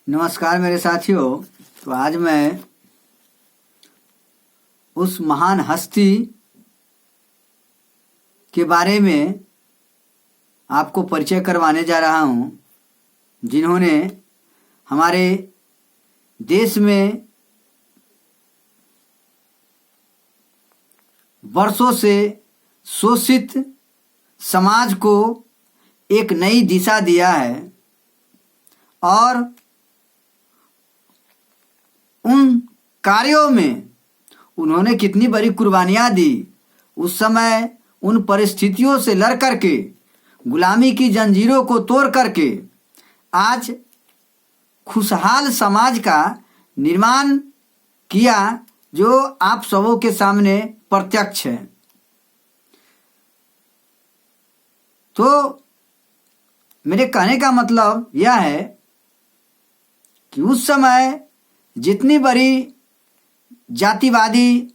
नमस्कार मेरे साथियों। तो आज मैं उस महान हस्ती के बारे में आपको परिचय करवाने जा रहा हूं, जिन्होंने हमारे देश में वर्षों से शोषित समाज को एक नई दिशा दिया है और उन कार्यों में उन्होंने कितनी बड़ी कुर्बानियां दी। उस समय उन परिस्थितियों से लड़ करके, गुलामी की जंजीरों को तोड़ करके आज खुशहाल समाज का निर्माण किया, जो आप सबों के सामने प्रत्यक्ष है। तो मेरे कहने का मतलब यह है कि उस समय जितनी बड़ी जातिवादी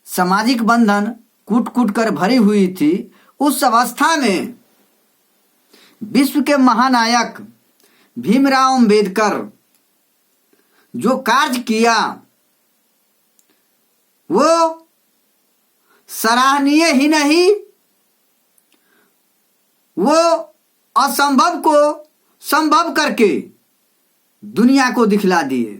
सामाजिक बंधन कूट कूट कर भरी हुई थी, उस अवस्था में विश्व के महानायक भीमराव अंबेडकर जो कार्य किया वो सराहनीय ही नहीं, वो असंभव को संभव करके दुनिया को दिखला दिए।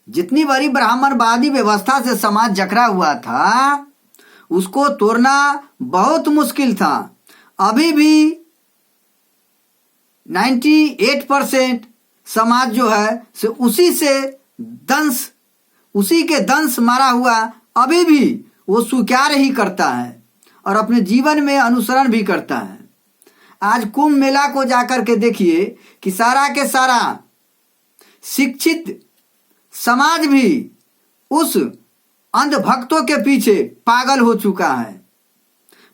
जितनी बड़ी ब्राह्मणवादी व्यवस्था से समाज जकड़ा हुआ था, उसको तोड़ना बहुत मुश्किल था। अभी भी 98% समाज जो है से उसी के दंश मारा हुआ अभी भी वो स्वीकार ही करता है और अपने जीवन में अनुसरण भी करता है। आज कुंभ मेला को जाकर के देखिए कि सारा के सारा शिक्षित समाज भी उस अंधभक्तों के पीछे पागल हो चुका है।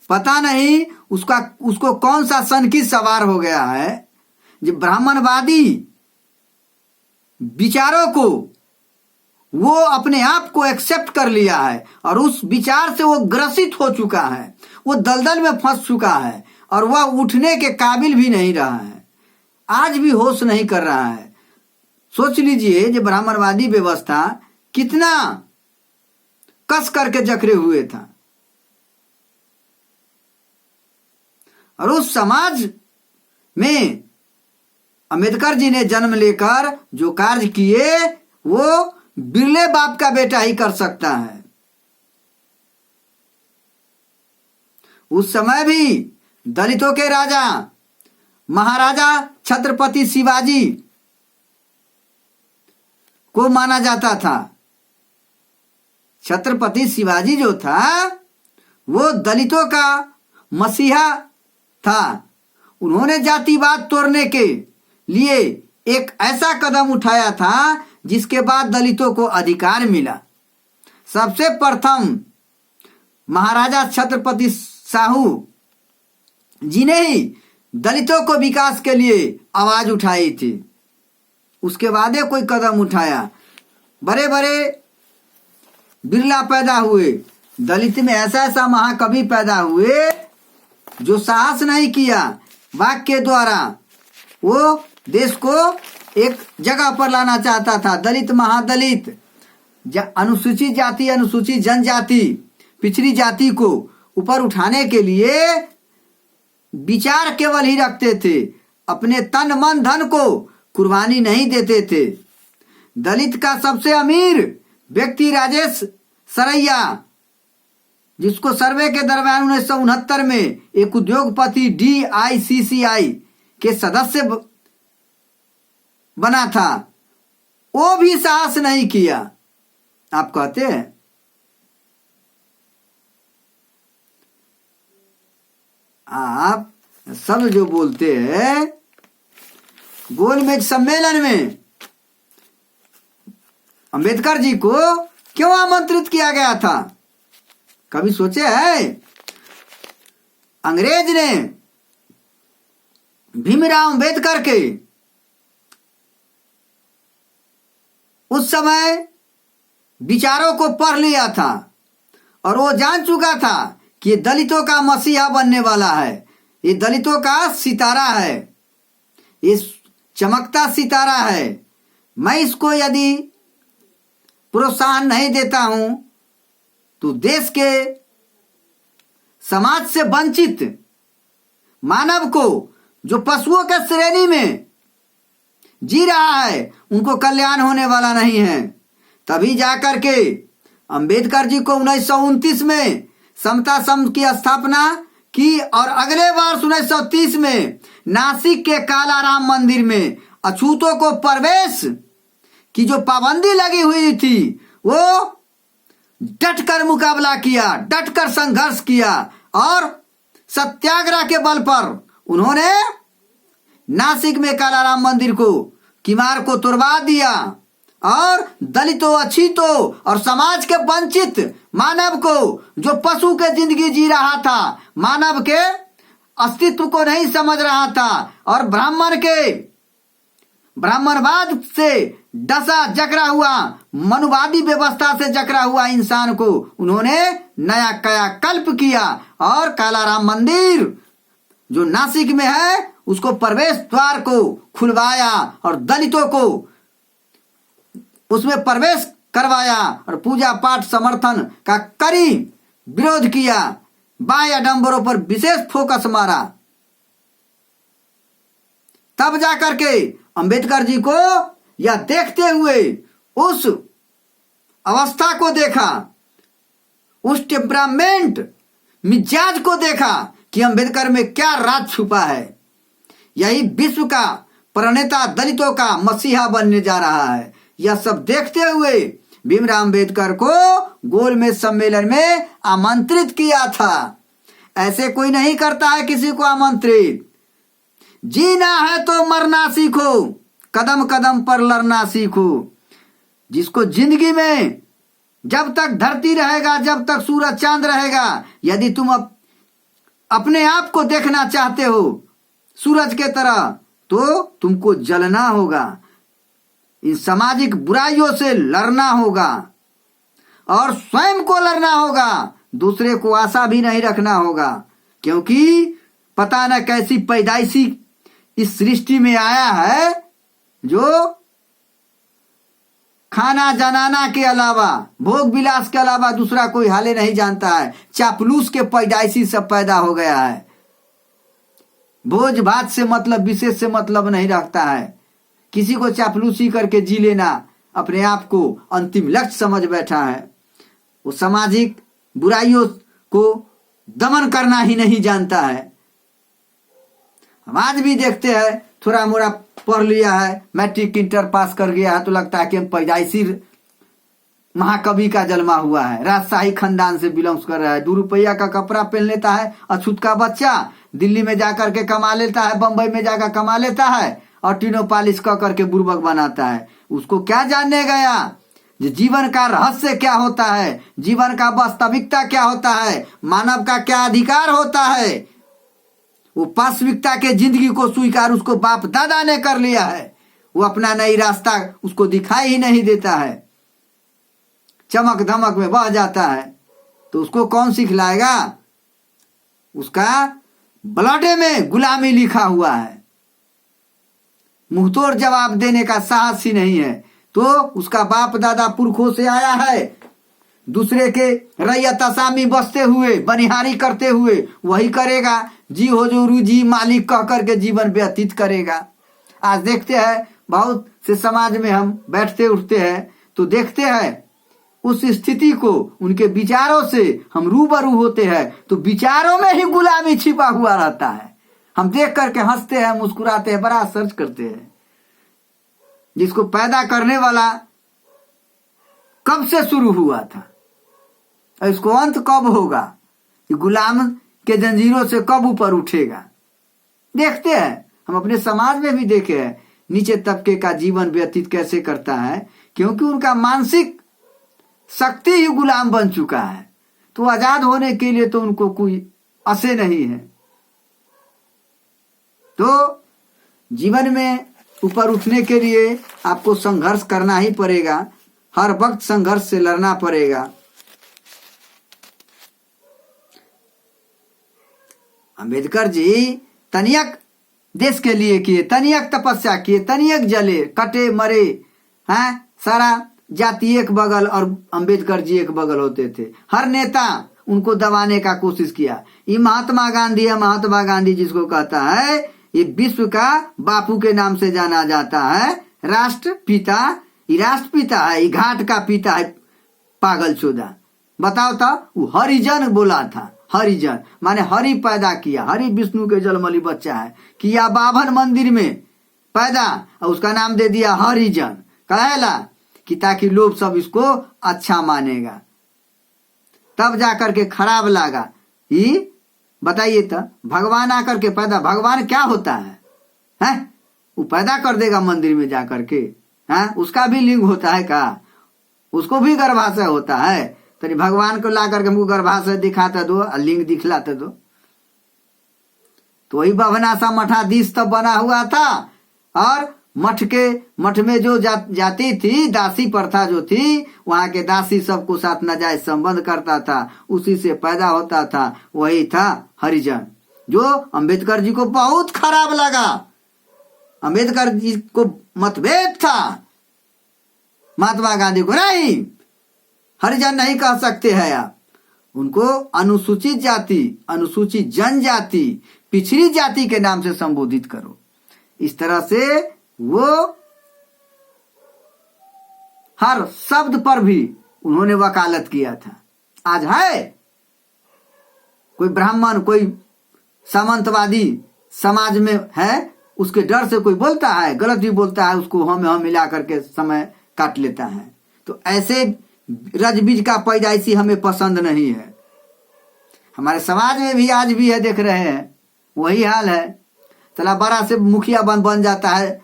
पता नहीं उसको कौन सा सन की सवार हो गया है, जो ब्राह्मणवादी विचारों को वो अपने आप को एक्सेप्ट कर लिया है और उस विचार से वो ग्रसित हो चुका है। वो दलदल में फंस चुका है और वह उठने के काबिल भी नहीं रहा है, आज भी होश नहीं कर रहा है। सोच लीजिए, जो ब्राह्मणवादी व्यवस्था कितना कस करके जकड़े हुए था और उस समाज में अंबेडकर जी ने जन्म लेकर जो कार्य किए वो बिरले बाप का बेटा ही कर सकता है। उस समय भी दलितों के राजा महाराजा छत्रपति शिवाजी को माना जाता था। छत्रपति शिवाजी जो था वो दलितों का मसीहा था। उन्होंने जातिवाद तोड़ने के लिए एक ऐसा कदम उठाया था जिसके बाद दलितों को अधिकार मिला। सबसे प्रथम महाराजा छत्रपति साहू जी ने ही दलितों को विकास के लिए आवाज उठाई थी। उसके बाद कोई कदम उठाया, बड़े बड़े बिरला पैदा हुए। दलित में ऐसा महाकवि पैदा हुए जो साहस नहीं किया, वाक्य के द्वारा वो देश को एक जगह पर लाना चाहता था। दलित महादलित, अनुसूचित जाति अनुसूचित जनजाति पिछड़ी जाति को ऊपर उठाने के लिए विचार केवल ही रखते थे, अपने तन मन धन को कुर्बानी नहीं देते थे। दलित का सबसे अमीर व्यक्ति राजेश सरैया, जिसको सर्वे के दरमियान 1969 में एक उद्योगपति DICCI के सदस्य बना था, वो भी साहस नहीं किया। आप कहते हैं आप सब जो बोलते हैं, गोलमेज सम्मेलन में अंबेडकर जी को क्यों आमंत्रित किया गया था? कभी सोचे है? अंग्रेज ने भीमराव अंबेडकर के उस समय विचारों को पढ़ लिया था और वो जान चुका था कि ये दलितों का मसीहा बनने वाला है, ये दलितों का सितारा है, ये चमकता सितारा है। मैं इसको यदि प्रोत्साहन नहीं देता हूं तो देश के समाज से वंचित मानव को, जो पशुओं के श्रेणी में जी रहा है, उनको कल्याण होने वाला नहीं है। तभी जाकर के अंबेडकर जी को 1929 में समता संघ की स्थापना की और अगले वर्ष 1930 में नासिक के कालाराम मंदिर में अछूतों को प्रवेश की जो पाबंदी लगी हुई थी, वो डटकर मुकाबला किया, डटकर संघर्ष किया और सत्याग्रह के बल पर उन्होंने नासिक में कालाराम मंदिर को, किमार को तुड़वा दिया और दलितों, अछूतों और समाज के वंचित मानव को, जो पशु के जिंदगी जी रहा था, मानव के अस्तित्व को नहीं समझ रहा था और ब्राह्मणवाद से डसा जकड़ा हुआ, मनुवादी व्यवस्था से जकड़ा हुआ इंसान को उन्होंने नया कायाकल्प किया और कालाराम मंदिर जो नासिक में है उसको प्रवेश द्वार को खुलवाया और दलितों को उसमें प्रवेश करवाया और पूजा पाठ समर्थन का कड़ी विरोध किया, बाह्य आडंबरों पर विशेष फोकस मारा। तब जाकर के अंबेडकर जी को यह देखते हुए उस अवस्था को देखा, उस टेम्परामेंट मिजाज को देखा कि अंबेडकर में क्या राज छुपा है। यही विश्व का प्रणेता, दलितों का मसीहा बनने जा रहा है। यह सब देखते हुए भीमराव अंबेडकर को गोलमेज सम्मेलन में आमंत्रित किया था। ऐसे कोई नहीं करता है किसी को आमंत्रित। जीना है तो मरना सीखो, कदम कदम पर लड़ना सीखो। जिसको जिंदगी में जब तक धरती रहेगा, जब तक सूरज चांद रहेगा, यदि तुम अपने आप को देखना चाहते हो सूरज के तरह, तो तुमको जलना होगा, इन सामाजिक बुराइयों से लड़ना होगा और स्वयं को लड़ना होगा। दूसरे को आशा भी नहीं रखना होगा, क्योंकि पता न कैसी पैदाइशी इस सृष्टि में आया है जो खाना जनाना के अलावा, भोग विलास के अलावा दूसरा कोई हाले नहीं जानता है। चापलूस के पैदाइशी सब पैदा हो गया है। भोज भात से मतलब, विशेष से मतलब नहीं रखता है। किसी को चापलूसी करके जी लेना अपने आप को अंतिम लक्ष्य समझ बैठा है। वो सामाजिक बुराइयों को दमन करना ही नहीं जानता है। हम आज भी देखते हैं, थोड़ा मोड़ा पढ़ लिया है, मैट्रिक इंटर पास कर गया है तो लगता है कि हम पैदाइशी महाकवि का जन्मा हुआ है, राजशाही खानदान से बिलोंग्स कर रहा है। 2 रुपया का कपड़ा पहन लेता है अछूत का बच्चा, दिल्ली में जाकर के कमा लेता है, बंबई में जाकर कमा लेता है और टीनो पालिश कर करके बुर्बक बनाता है। उसको क्या जानने गया जीवन का रहस्य क्या होता है, जीवन का वास्तविकता क्या होता है, मानव का क्या अधिकार होता है। वो पाश्विकता के जिंदगी को स्वीकार उसको बाप दादा ने कर लिया है। वो अपना नई रास्ता उसको दिखाई ही नहीं देता है, चमक धमक में बह जाता है। तो उसको कौन सिखलाएगा? उसका ब्लडे में गुलामी लिखा हुआ है। मुंहतोड़ जवाब देने का साहस ही नहीं है। तो उसका बाप दादा पुरखों से आया है, दूसरे के रैयत असामी बसते हुए, बनिहारी करते हुए वही करेगा। जी हुजूर जी मालिक कह करके जीवन व्यतीत करेगा। आज देखते हैं बहुत से समाज में हम बैठते उठते हैं तो देखते हैं उस स्थिति को, उनके विचारों से हम रूबरू होते हैं तो विचारों में ही गुलामी छिपा हुआ रहता है। हम देख करके हंसते हैं, मुस्कुराते हैं, बड़ा सर्च करते हैं। जिसको पैदा करने वाला कब से शुरू हुआ था और इसको अंत कब होगा, ये गुलाम के जंजीरों से कब ऊपर उठेगा। देखते हैं, हम अपने समाज में भी देखे हैं नीचे तबके का जीवन व्यतीत कैसे करता है, क्योंकि उनका मानसिक शक्ति ही गुलाम बन चुका है। तो आजाद होने के लिए तो उनको कोई आशे नहीं है। तो जीवन में ऊपर उठने के लिए आपको संघर्ष करना ही पड़ेगा, हर वक्त संघर्ष से लड़ना पड़ेगा। अंबेडकर जी तनियक देश के लिए किए, तनियक तपस्या किए, तनियक जले, कटे मरे हैं। सारा जाति एक बगल और अंबेडकर जी एक बगल होते थे। हर नेता उनको दबाने का कोशिश किया। ये महात्मा गांधी है, महात्मा गांधी जिसको कहता है ये विश्व का बापू के नाम से जाना जाता है, राष्ट्रपिता। ये राष्ट्रपिता है, ये घाट का पिता है, पागल चोदा। बताओ तो वो हरिजन बोला था, हरिजन माने हरि पैदा किया, हरि विष्णु के जलमली बच्चा है, किया बाभन मंदिर में पैदा और उसका नाम दे दिया हरिजन। कहेला कि ताकि लोग सब इसको अच्छा मानेगा, तब जाकर के खराब लगा। ये बताइए तो भगवान आकर के पैदा, भगवान क्या होता है हैं? वो पैदा कर देगा मंदिर में जाकर के हैं? उसका भी लिंग होता है का? उसको भी गर्भाशय होता है? तो भगवान को ला करके हमको गर्भाशय दिखाते दो, लिंग दिखलाते दो। तो वही बभनासा मठाधीश तब बना हुआ था। और मठ में जो जाती थी, दासी प्रथा जो थी, वहां के दासी सबको साथ नाजायज संबंध करता था, उसी से पैदा होता था। वही था हरिजन, जो अंबेडकर जी को बहुत खराब लगा। अंबेडकर जी को मतभेद था, महात्मा गांधी को नहीं। हरिजन नहीं कह सकते हैं आप, उनको अनुसूचित जाति, अनुसूचित जनजाति, पिछड़ी जाति के नाम से संबोधित करो। इस तरह से वो हर शब्द पर भी उन्होंने वकालत किया था। आज है कोई ब्राह्मण, कोई सामंतवादी समाज में है, उसके डर से कोई बोलता है, गलत भी बोलता है, उसको हम मिला करके समय काट लेता है। तो ऐसे रजबीज का पैदाइशी हमें पसंद नहीं है। हमारे समाज में भी आज भी है, देख रहे हैं वही हाल है। चला बड़ा से मुखिया बन जाता है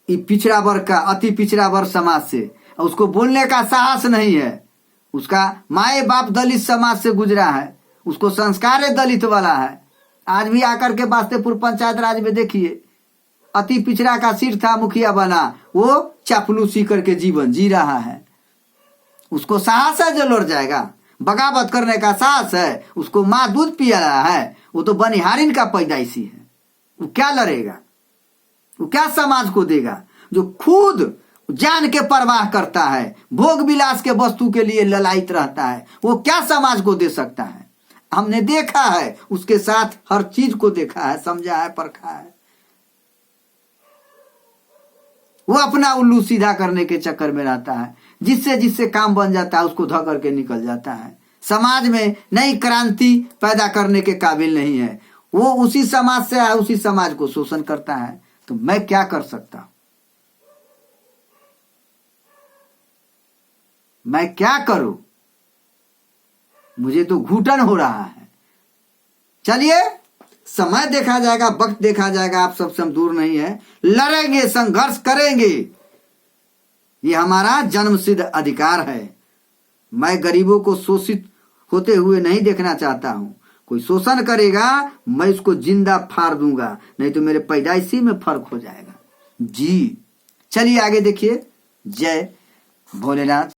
पिछड़ा वर्ग का, अति पिछड़ा वर्ग समाज से, उसको बोलने का साहस नहीं है। उसका माए बाप दलित समाज से गुजरा है, उसको संस्कार दलित वाला है। आज भी आकर के बास्तेपुर पंचायत राज में देखिए, अति पिछड़ा का सिर था, मुखिया बना, वो चापलूसी करके जीवन जी रहा है। उसको साहस है जो लड़ जाएगा, बगावत करने का साहस है, उसको माँ दूध पिया रहा है, वो तो बनिहारिन का पैदाइशी है। वो क्या लड़ेगा? वो क्या समाज को देगा? जो खुद जान के परवाह करता है, भोग विलास के वस्तु के लिए ललायित रहता है, वो क्या समाज को दे सकता है? हमने देखा है, उसके साथ हर चीज को देखा है, समझा है, परखा है। वो अपना उल्लू सीधा करने के चक्कर में रहता है, जिससे काम बन जाता है उसको ध करके निकल जाता है। समाज में नई क्रांति पैदा करने के काबिल नहीं है। वो उसी समाज से है, उसी समाज को शोषण करता है। तो मैं क्या कर सकता हूं? मैं क्या करूं? मुझे तो घुटन हो रहा है। चलिए, समय देखा जाएगा, वक्त देखा जाएगा, आप सबसे हम दूर नहीं है। लड़ेंगे, संघर्ष करेंगे, ये हमारा जन्मसिद्ध अधिकार है। मैं गरीबों को शोषित होते हुए नहीं देखना चाहता हूं। कोई शोषण करेगा, मैं उसको जिंदा फाड़ दूंगा, नहीं तो मेरे पैदाइशी में फर्क हो जाएगा। जी चलिए आगे देखिए। जय भोलेनाथ।